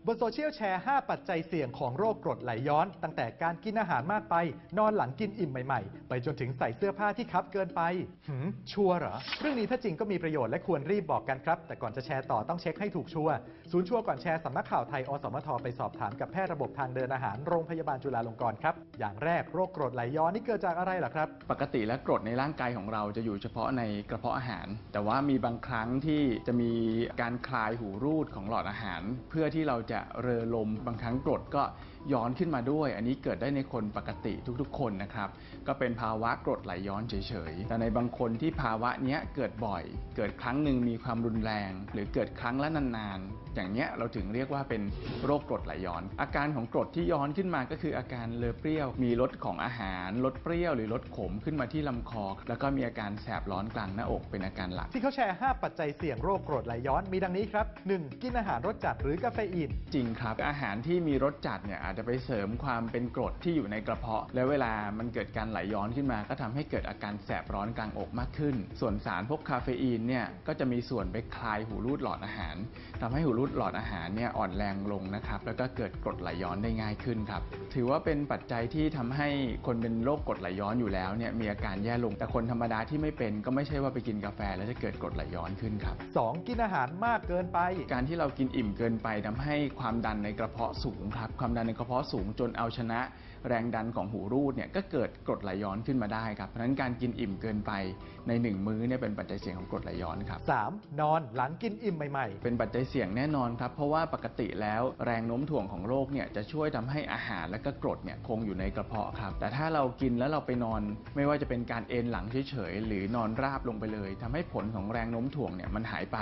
บนโซเชียลแชร์ 5 ปัจจัยเสี่ยงของโรคกรดไหลย้อน ตั้งแต่การกินอาหารมากไป นอนหลังกินอิ่มใหม่ๆ ไปจนถึงใส่เสื้อผ้าที่คับเกินไปชัวร์เหรอ เรื่องนี้ถ้าจริงก็มีประโยชน์และควรรีบบอกกันครับ แต่ก่อนจะแชร์ต่อต้องเช็คให้ถูกชัวร์ศูนย์ชัวร์ก่อนแชร์สำนักข่าวไทย อสมท ไปสอบถามกับแพทย์ระบบทางเดินอาหารโรงพยาบาลจุฬาลงกรณ์ครับ อย่างแรกโรคกรดไหลย้อนนี่เกิดจากอะไรล่ะครับ ปกติแล้วกรดในร่างกายของเราจะอยู่เฉพาะในกระเพาะอาหาร แต่ว่ามีบางครั้งที่จะมีการคลายหูรูดของหลอดอาหาร เพื่อที่เราจะเรอลมบางครั้งกรดก็ย้อนขึ้นมาด้วย อันนี้เกิดได้ในคนปกติทุกๆคนนะครับก็เป็นภาวะกรดไหลย้อนเฉยๆแต่ในบางคนที่ภาวะเนี้ยเกิดบ่อยเกิดครั้งหนึ่งมีความรุนแรงหรือเกิดครั้งละนานๆอย่างเนี้ยเราถึงเรียกว่าเป็นโรคกรดไหลย้อนอาการของกรดที่ย้อนขึ้นมาก็คืออาการเลอเปรี้ยวมีรสของอาหารรสเปรี้ยวหรือรสขมขึ้นมาที่ลำคอแล้วก็มีอาการแสบร้อนกลางหน้าอกเป็นอาการหลักที่เขาแชร์ 5 ปัจจัยเสี่ยงโรคกรดไหลย้อนมีดังนี้ครับ 1. กินอาหารรสจัดหรือกาเฟอีนจริงครับอาหารที่มีรสจัดเนี่ยอาจจะไปเสริมความเป็นกรดที่อยู่ในกระเพาะแล้วเวลามันเกิดการไหลย้อนขึ้นมาก็ทำให้เกิดอาการแสบร้อนกลางอกมากขึ้นส่วนสารพวกคาเฟอีนเนี่ยก็จะมีส่วนไปคลายหูรูดหลอดอาหารทำให้หูรูดหลอดอาหารเนี่ยอ่อนแรงลงนะครับแล้วก็เกิดกรดไหลย้อนได้ง่ายขึ้นครับถือว่าเป็นปัจจัยที่ทำให้คนเป็นโรคกรดไหลย้อนอยู่แล้วเนี่ยมีอาการแย่ลงแต่คนธรรมดาที่ไม่เป็นก็ไม่ใช่ว่าไปกินกาแฟแล้วจะเกิดกรดไหลย้อนขึ้นครับ 2. กินอาหารมากเกินไปการที่เรากินอิ่มเกินไปทำให้ความดันในกระเพาะสูงครับความดันในกระเพาะสูงจนเอาชนะแรงดันของหูรูดเนี่ยก็เกิดกรดไหลย้อนขึ้นมาได้ครับเพราะฉะนั้นการกินอิ่มเกินไปใน1มื้อเนี่ยเป็นปัจจัยเสี่ยงของกรดไหลย้อนครับ 3. นอนหลังกินอิ่มใหม่ๆเป็นปัจจัยเสี่ยงแน่นอนครับเพราะว่าปกติแล้วแรงโน้มถ่วงของโรคเนี่ยจะช่วยทำให้อาหารและก็กรดเนี่ยคงอยู่ในกระเพาะครับแต่ถ้าเรากินแล้วเราไปนอนไม่ว่าจะเป็นการเอนหลังเฉยๆหรือนอนราบลงไปเลยทำให้ผลของแรงโน้มถ่วงเนี่ยมันหายไป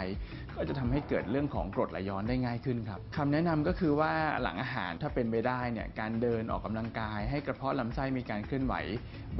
ก็จะทำให้เกิดเรื่องของกรดไหลย้อนได้ง่ายขึ้นครับคำแนะนำก็คือว่าหลังอาหารถ้าเป็นไปได้เนี่ยการเดินออกกำลังกายให้กระเพาะลำไส้มีการเคลื่อนไหว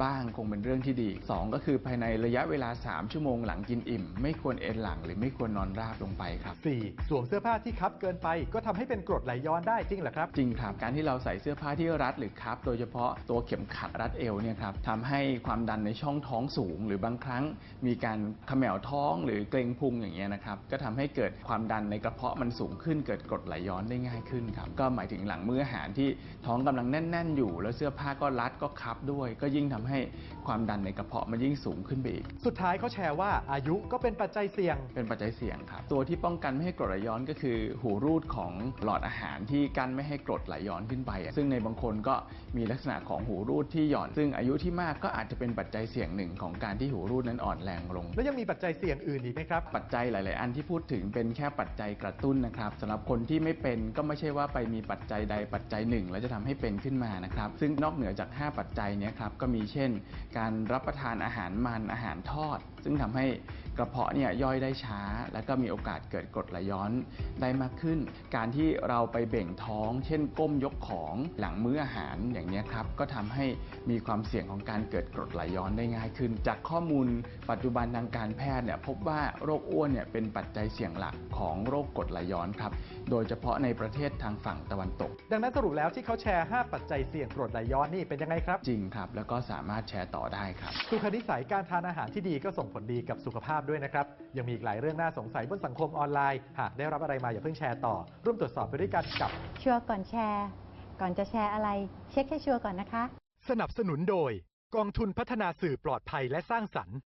บ้างคงเป็นเรื่องที่ดี2ก็คือภายในระยะเวลา3ชั่วโมงหลังกินอิ่มไม่ควรเอนหลังหรือไม่ควรนอนราบลงไปครับ 4. สวมเสื้อผ้าที่คับเกินไปก็ทำให้เป็นกรดไหลย้อนได้จริงเหรอครับจริงครับการที่เราใส่เสื้อผ้าที่รัดหรือคับโดยเฉพาะตัวเข็มขัดรัดเอวเนี่ยครับทำให้ความดันในช่องท้องสูงหรือบางครั้งมีการเขม่าท้องหรือเกร็งพุงอย่างเงี้ยนะครับก็ทำให้เกิดความดันในกระเพาะมันสูงขึ้นเกิดกรดไหลย้อนได้ง่ายขึ้นครับก็หมายถึงหลังมื้ออาหารที่ท้องกำลังแน่นๆอยู่แล้วเสื้อผ้าก็รัดก็คับด้วยก็ยิ่งทำให้ความดันในกระเพาะมันยิ่งสูงขึ้นไปอีกสุดท้ายเขาแชร์ว่าอายุก็เป็นปัจจัยเสี่ยงเป็นปัจจัยเสี่ยงครับตัวที่ป้องกันไม่ให้กรดไหลย้อนก็คือหูรูดของหลอดอาหารที่กั้นไม่ให้กรดไหลย้อนขึ้นไปซึ่งในบางคนก็มีลักษณะของหูรูดที่หย่อนซึ่งอายุที่มากก็อาจจะเป็นปัจจัยเสี่ยงหนึ่งของการที่หูรูดนั้นอ่อนแรงลงแล้วยังมีปัจจัยเสี่ยงอื่นอีกไหมครับปัจจัยหลายๆอันที่พูดถึงเป็นแค่ปัจจัยกระตุ้นนะครับสำหรับคนที่ไม่เป็นก็ไม่ใช่ว่าไปมีปัจจัยใดปัจจัยหนึ่งแล้วจะทำให้เป็นขึ้นมานะครับซึ่งนอกเหนือจาก5ปัจจัยนี้ครับก็มีเช่นการรับประทานอาหารมันอาหารทอดซึ่งทำให้กระเพาะเนี่ยย่อยได้ช้าและก็มีโอกาสเกิดกรดไหลย้อนได้มากขึ้นการที่เราไปเบ่งท้องเช่นก้มยกของหลังมื้ออาหารอย่างนี้ครับก็ทำให้มีความเสี่ยงของการเกิดกรดไหลย้อนได้ง่ายขึ้นจากข้อมูลปัจจุบันทางการแพทย์เนี่ยพบว่าโรคอ้วนเนี่ยเป็นปัจจัยเสี่ยงหลักของโรคกรดไหลย้อนครับโดยเฉพาะในประเทศทางฝั่งตะวันตกดังนั้นสรุปแล้วที่เขาแชร์ 5 ปัจจัยเสี่ยงกรดไหลย้อนนี่เป็นยังไงครับจริงครับแล้วก็สามารถแชร์ต่อได้ครับสุขนิสัยการทานอาหารที่ดีก็ส่งผลดีกับสุขภาพด้วยนะครับยังมีอีกหลายเรื่องน่าสงสัยบนสังคมออนไลน์หากได้รับอะไรมาอย่าเพิ่งแชร์ต่อร่วมตรวจสอบไปด้วยกันกับชัวร์ก่อนแชร์ก่อนจะแชร์อะไรเช็คให้ชัวร์ก่อนนะคะสนับสนุนโดยกองทุนพัฒนาสื่อปลอดภัยและสร้างสรรค์